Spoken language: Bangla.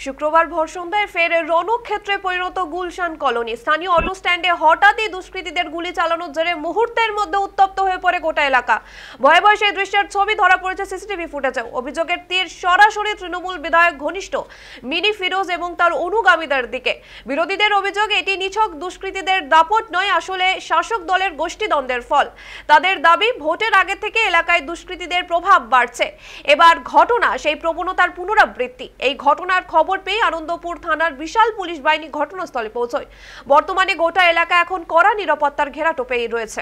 শুক্রবার ভোর সন্ধ্যায় ফের রণক্ষেত্রে পরিণত গুলশান কলোনি। স্থানীয় অটো স্ট্যান্ডে হঠাৎই দুষ্কৃতীদের গুলি চালানোর জেরে মুহূর্তের মধ্যে উত্তপ্ত হয়ে পড়ে গোটা এলাকা। ভয়াবহ সেই দৃশ্যের ছবি ধরা পড়েছে সিসিটিভি ফুটেজে। অভিযোগের তীর সরাসরি তৃণমূল বিধায়ক ঘনিষ্ঠ মিনি ফিরোজ এবং তার অনুগামীদের দিকে। বিরোধীদের অভিযোগ, এটি নিছক দুষ্কৃতীদের দাপট নয়, আসলে শাসক দলের গোষ্ঠীদ্বন্দ্বের ফল। তাদের দাবি, ভোটের আগে থেকে এলাকায় দুষ্কৃতীদের প্রভাব বাড়ছে। এবার ঘটনা সেই প্রবণতার পুনরাবৃত্তি। এই ঘটনার খবর পেয়ে আনন্দপুর থানার বিশাল পুলিশ বাহিনী ঘটনাস্থলে পৌঁছয়। বর্তমানে গোটা এলাকা এখন কড়া নিরাপত্তার ঘেরাটোপেই রয়েছে।